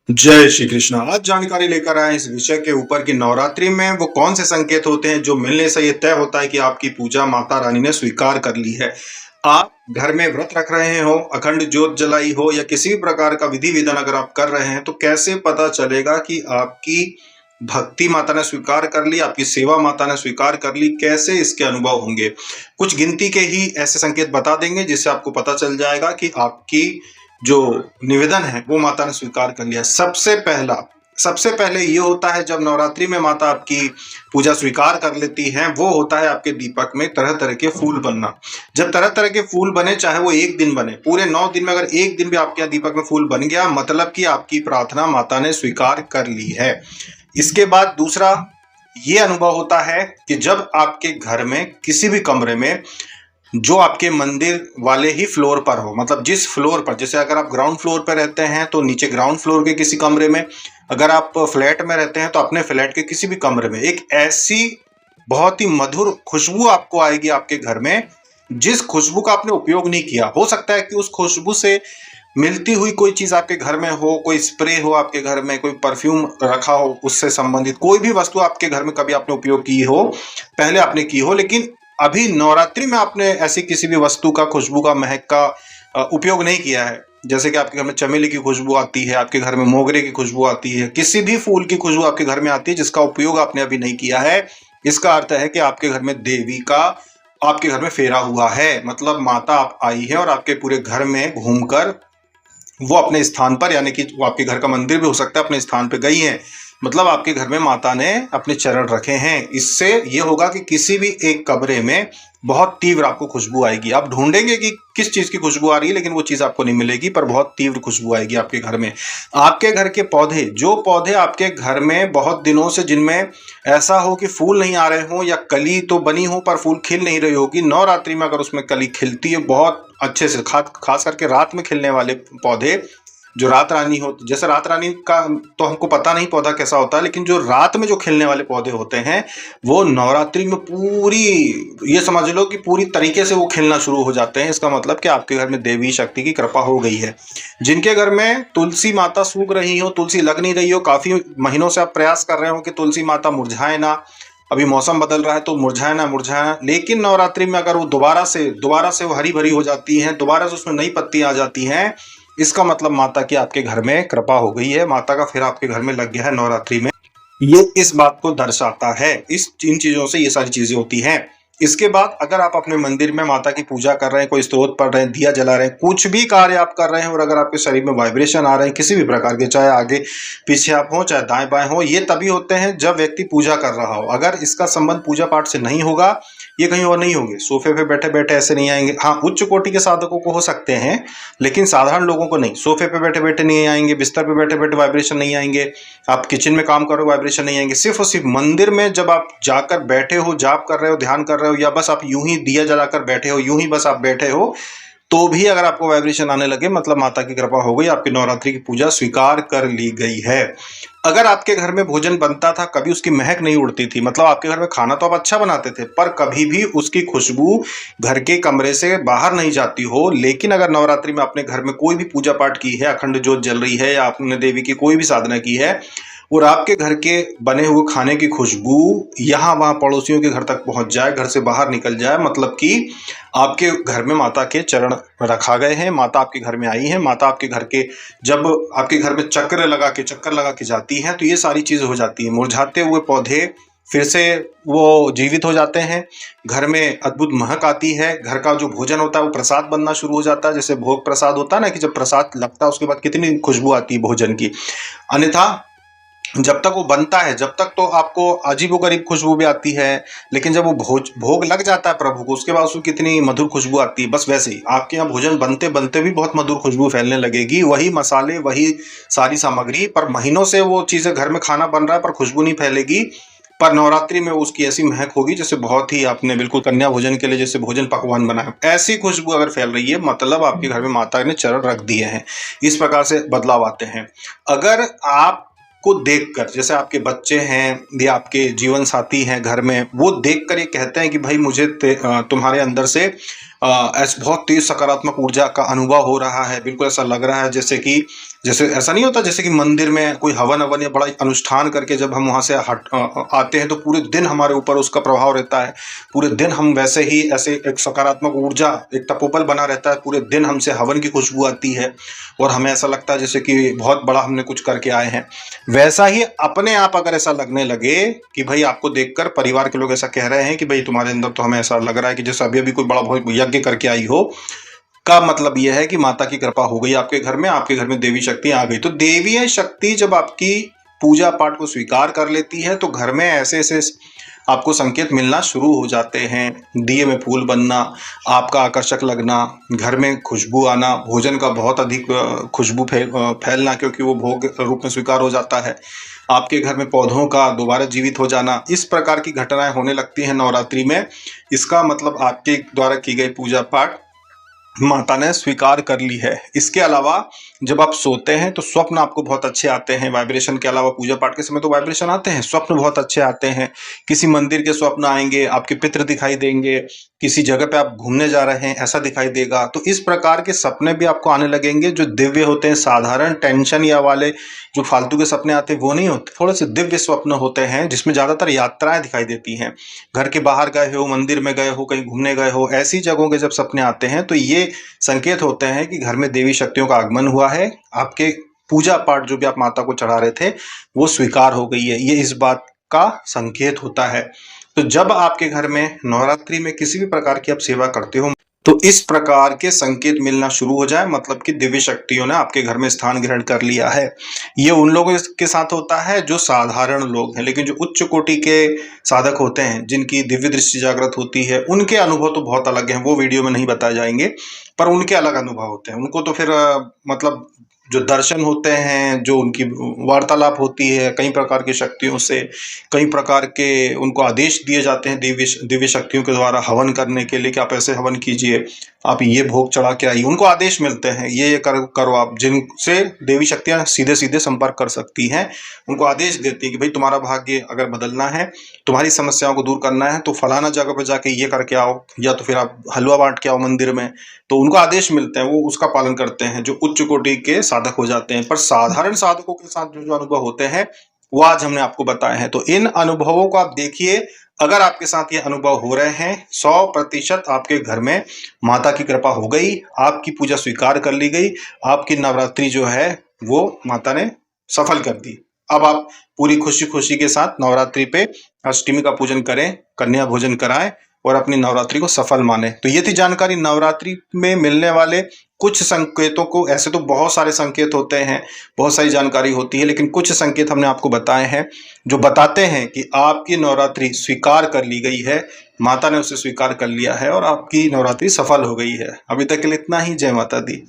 जय श्री कृष्णा। आज जानकारी लेकर आए इस विषय के ऊपर कि नवरात्रि में वो कौन से संकेत होते हैं जो मिलने से ये तय होता है कि आपकी पूजा माता रानी ने स्वीकार कर ली है। आप घर में व्रत रख रहे हो, अखंड ज्योत जलाई हो या किसी भी प्रकार का विधि विधान अगर आप कर रहे हैं तो कैसे पता चलेगा कि आपकी भक्ति माता ने स्वीकार कर ली, आपकी सेवा माता ने स्वीकार कर ली, कैसे इसके अनुभव होंगे। कुछ गिनती के ही ऐसे संकेत बता देंगे जिससे आपको पता चल जाएगा कि आपकी जो निवेदन है वो माता ने स्वीकार कर लिया। सबसे पहले ये होता है जब नवरात्रि में माता आपकी पूजा स्वीकार कर लेती हैं, वो होता है आपके दीपक में तरह तरह के फूल बनना। जब तरह तरह के फूल बने, चाहे वो एक दिन बने, पूरे 9 दिन में अगर एक दिन भी आपके यहाँ दीपक में फूल बन गया, मतलब कि आपकी प्रार्थना माता ने स्वीकार कर ली है। इसके बाद दूसरा ये अनुभव होता है कि जब आपके घर में किसी भी कमरे में जो आपके मंदिर वाले ही फ्लोर पर हो, मतलब जिस फ्लोर पर, जैसे अगर आप ग्राउंड फ्लोर पर रहते हैं तो नीचे ग्राउंड फ्लोर के किसी कमरे में, अगर आप फ्लैट में रहते हैं तो अपने फ्लैट के किसी भी कमरे में एक ऐसी बहुत ही मधुर खुशबू आपको आएगी आपके घर में, जिस खुशबू का आपने उपयोग नहीं किया। हो सकता है कि उस खुशबू से मिलती हुई कोई चीज आपके घर में हो, कोई स्प्रे हो आपके घर में, कोई परफ्यूम रखा हो, उससे संबंधित कोई भी वस्तु आपके घर में कभी आपने उपयोग की हो, पहले आपने की हो, लेकिन अभी नवरात्रि में आपने ऐसी किसी भी वस्तु का, खुशबू का, महक का उपयोग नहीं किया है। जैसे कि आपके घर में चमेली की खुशबू आती है, आपके घर में मोगरे की खुशबू आती है, किसी भी फूल की खुशबू आपके घर में आती है जिसका उपयोग आपने अभी नहीं किया है, इसका अर्थ है कि आपके घर में देवी का आपके घर में फेरा हुआ है। मतलब माता आप आई है और आपके पूरे घर में घूमकर वो अपने स्थान पर, यानी कि वो आपके घर का मंदिर भी हो सकता है, अपने स्थान पे गई हैं, मतलब आपके घर में माता ने अपने चरण रखे हैं। इससे ये होगा कि किसी भी एक कमरे में बहुत तीव्र आपको खुशबू आएगी। आप ढूंढेंगे कि किस चीज की खुशबू आ रही है, लेकिन वो चीज आपको नहीं मिलेगी, पर बहुत तीव्र खुशबू आएगी आपके घर में। आपके घर के पौधे, जो पौधे आपके घर में बहुत दिनों से, जिनमें ऐसा हो कि फूल नहीं आ रहे हो या कली तो बनी हो पर फूल खिल नहीं रही होगी, नवरात्रि में अगर उसमें कली खिलती है बहुत अच्छे से, खास करके रात में खिलने वाले पौधे, जो रात रानी हो, जैसे रात रानी का तो हमको पता नहीं पौधा कैसा होता है, लेकिन जो रात में जो खिलने वाले पौधे होते हैं वो नवरात्रि में पूरी, ये समझ लो कि पूरी तरीके से वो खिलना शुरू हो जाते हैं। इसका मतलब कि आपके घर में देवी शक्ति की कृपा हो गई है। जिनके घर में तुलसी माता सूख रही हो, तुलसी लग नहीं रही हो, काफी महीनों से आप प्रयास कर रहे हो कि तुलसी माता मुरझाए ना, अभी मौसम बदल रहा है तो मुरझाए ना, लेकिन नवरात्रि में अगर वो दोबारा से वो हरी भरी हो जाती हैं, दोबारा से उसमें नई पत्तियां आ जाती हैं, इसका मतलब माता की आपके घर में कृपा हो गई है, माता का फिर आपके घर में लग गया है नवरात्रि में। ये इस बात को दर्शाता है। इन चीजों से ये सारी चीजें होती हैं। इसके बाद अगर आप अपने मंदिर में माता की पूजा कर रहे हैं, कोई स्तोत्र पढ़ रहे हैं, दिया जला रहे हैं, कुछ भी कार्य आप कर रहे हैं, और अगर आपके शरीर में वाइब्रेशन आ रहे हैं किसी भी प्रकार के, चाहे आगे पीछे आप हो, चाहे दाएं बाएं हो, ये तभी होते हैं जब व्यक्ति पूजा कर रहा हो। अगर इसका संबंध पूजा पाठ से नहीं होगा, ये कहीं और नहीं होंगे, सोफे पे बैठे बैठे ऐसे नहीं आएंगे। हाँ, उच्च कोटि के साधकों को हो सकते हैं, लेकिन साधारण लोगों को नहीं। सोफे पे बैठे बैठे नहीं आएंगे, बिस्तर पे बैठे बैठे वाइब्रेशन नहीं आएंगे, आप किचन में काम कर रहे हो वाइब्रेशन नहीं आएंगे। सिर्फ और सिर्फ मंदिर में जब आप जाकर बैठे हो, जाप कर रहे हो, ध्यान कर रहे हो, या बस आप यूं ही दिया जलाकर बैठे हो, यूं ही बस आप बैठे हो, तो भी अगर आपको वाइब्रेशन आने लगे, मतलब माता की कृपा हो गई, आपकी नवरात्रि की पूजा स्वीकार कर ली गई है। अगर आपके घर में भोजन बनता था, कभी उसकी महक नहीं उड़ती थी, मतलब आपके घर में खाना तो आप अच्छा बनाते थे, पर कभी भी उसकी खुशबू घर के कमरे से बाहर नहीं जाती हो, लेकिन अगर नवरात्रि में आपने घर में कोई भी पूजा पाठ की है, अखंड ज्योत जल रही है, या आपने देवी की कोई भी साधना की है, और आपके घर के बने हुए खाने की खुशबू यहाँ वहाँ पड़ोसियों के घर तक पहुंच जाए, घर से बाहर निकल जाए, मतलब कि आपके घर में माता के चरण रखा गए हैं, माता आपके घर में आई है, माता आपके घर के, जब आपके घर में चक्कर लगा के जाती हैं, तो ये सारी चीजें हो जाती हैं। मुरझाते हुए पौधे फिर से वो जीवित हो जाते हैं, घर में अद्भुत महक आती है, घर का जो भोजन होता है वो प्रसाद बनना शुरू हो जाता है। जैसे भोग प्रसाद होता है ना, कि जब प्रसाद लगता है उसके बाद कितनी खुशबू आती है भोजन की। अन्यथा जब तक वो बनता है, जब तक तो आपको अजीबोगरीब खुशबू भी आती है, लेकिन जब वो भोग लग जाता है प्रभु को, उसके बाद उसको कितनी मधुर खुशबू आती है। बस वैसे ही आपके यहाँ भोजन बनते बनते भी बहुत मधुर खुशबू फैलने लगेगी, वही मसाले, वही सारी सामग्री, पर महीनों से वो चीजें घर में खाना बन रहा है पर खुशबू नहीं फैलेगी। पर नवरात्रि में उसकी ऐसी महक होगी जैसे बहुत ही आपने बिल्कुल कन्या भोजन के लिए जैसे भोजन पकवान बनाया, ऐसी खुशबू अगर फैल रही है, मतलब आपके घर में माता ने चरण रख दिए हैं। इस प्रकार से बदलाव आते हैं। अगर आप को देखकर, जैसे आपके बच्चे हैं या आपके जीवन साथी हैं घर में, वो देखकर ये कहते हैं कि भाई मुझे तुम्हारे अंदर से ऐसे बहुत तेज सकारात्मक ऊर्जा का अनुभव हो रहा है, बिल्कुल ऐसा लग रहा है जैसे कि जैसे ऐसा नहीं होता जैसे कि मंदिर में कोई हवन अवन या बड़ा अनुष्ठान करके जब हम वहां से आते हैं तो पूरे दिन हमारे ऊपर उसका प्रभाव रहता है, पूरे दिन हम वैसे ही ऐसे एक सकारात्मक ऊर्जा, एक तपोबल बना रहता है, पूरे दिन हमसे हवन की खुशबू आती है और हमें ऐसा लगता है जैसे कि बहुत बड़ा हमने कुछ करके आए हैं। वैसा ही अपने आप अगर ऐसा लगने लगे कि भाई आपको देखकर परिवार के लोग ऐसा कह रहे हैं कि भाई तुम्हारे अंदर तो हमें ऐसा लग रहा है कि जैसे अभी अभी कोई बड़ा बहुत यज्ञ करके आई हो, का मतलब यह है कि माता की कृपा हो गई आपके घर में, आपके घर में देवी शक्ति आ गई। तो देवी शक्ति जब आपकी पूजा पाठ को स्वीकार कर लेती है तो घर में ऐसे ऐसे आपको संकेत मिलना शुरू हो जाते हैं। दिए में फूल बनना, आपका आकर्षक लगना, घर में खुशबू आना, भोजन का बहुत अधिक खुशबू फैलना क्योंकि वो भोग रूप में स्वीकार हो जाता है, आपके घर में पौधों का दोबारा जीवित हो जाना, इस प्रकार की घटनाएं होने लगती हैं नवरात्रि में। इसका मतलब आपके द्वारा की गई पूजा पाठ माता ने स्वीकार कर ली है। इसके अलावा जब आप सोते हैं तो स्वप्न आपको बहुत अच्छे आते हैं। वाइब्रेशन के अलावा पूजा पाठ के समय तो वाइब्रेशन आते हैं, स्वप्न बहुत अच्छे आते हैं। किसी मंदिर के स्वप्न आएंगे, आपके पितृ दिखाई देंगे, किसी जगह पे आप घूमने जा रहे हैं ऐसा दिखाई देगा। तो इस प्रकार के सपने भी आपको आने लगेंगे जो दिव्य होते हैं। साधारण टेंशन या वाले जो फालतू के सपने आते हैं वो नहीं होते, थोड़े से दिव्य स्वप्न होते हैं जिसमें ज्यादातर यात्राएं दिखाई देती हैं। घर के बाहर गए हो, मंदिर में गए हो, कहीं घूमने गए हो, ऐसी जगहों के जब सपने आते हैं तो ये संकेत होते हैं कि घर में देवी शक्तियों का आगमन हुआ है, आपके पूजा पाठ जो भी आप माता को चढ़ा रहे थे वो स्वीकार हो गई है, ये इस बात का संकेत होता है। तो जब आपके घर में नवरात्रि में किसी भी प्रकार की आप सेवा करते हो तो इस प्रकार के संकेत मिलना शुरू हो जाए, मतलब कि दिव्य शक्तियों ने आपके घर में स्थान ग्रहण कर लिया है। ये उन लोगों के साथ होता है जो साधारण लोग हैं, लेकिन जो उच्च कोटि के साधक होते हैं, जिनकी दिव्य दृष्टि जागृत होती है, उनके अनुभव तो बहुत अलग हैं। वो वीडियो में नहीं बताए जाएंगे, पर उनके अलग अनुभव होते हैं। उनको तो फिर मतलब जो दर्शन होते हैं, जो उनकी वार्तालाप होती है कई प्रकार की शक्तियों से, कई प्रकार के उनको आदेश दिए जाते हैं दिव्य शक्तियों के द्वारा हवन करने के लिए कि आप ऐसे हवन कीजिए, आप ये भोग चढ़ा के आइए। उनको आदेश मिलते हैं ये करो आप, जिनसे देवी शक्तियां सीधे सीधे संपर्क कर सकती हैं। उनको आदेश देती है कि भाई तुम्हारा भाग्य अगर बदलना है, तुम्हारी समस्याओं को दूर करना है तो फलाना जगह पर जाके ये करके आओ, या तो फिर आप हलवा बांट के आओ मंदिर में। तो उनको आदेश मिलते हैं, वो उसका पालन करते हैं, जो उच्च कोटि के साधक हो जाते हैं। पर साधारण साधकों के साथ जो अनुभव होते हैं वो आज हमने आपको बताए हैं। तो इन अनुभवों को आप देखिए, अगर आपके साथ ये अनुभव हो रहे हैं 100% आपके घर में माता की कृपा हो गई, आपकी पूजा स्वीकार कर ली गई, आपकी नवरात्रि जो है वो माता ने सफल कर दी। अब आप पूरी खुशी खुशी के साथ नवरात्रि पे अष्टमी का पूजन करें, कन्या भोजन कराएं और अपनी नवरात्रि को सफल माने। तो ये थी जानकारी नवरात्रि में मिलने वाले कुछ संकेतों को। ऐसे तो बहुत सारे संकेत होते हैं, बहुत सारी जानकारी होती है, लेकिन कुछ संकेत हमने आपको बताए हैं जो बताते हैं कि आपकी नवरात्रि स्वीकार कर ली गई है, माता ने उसे स्वीकार कर लिया है और आपकी नवरात्रि सफल हो गई है। अभी तक के लिए इतना ही। जय माता दी।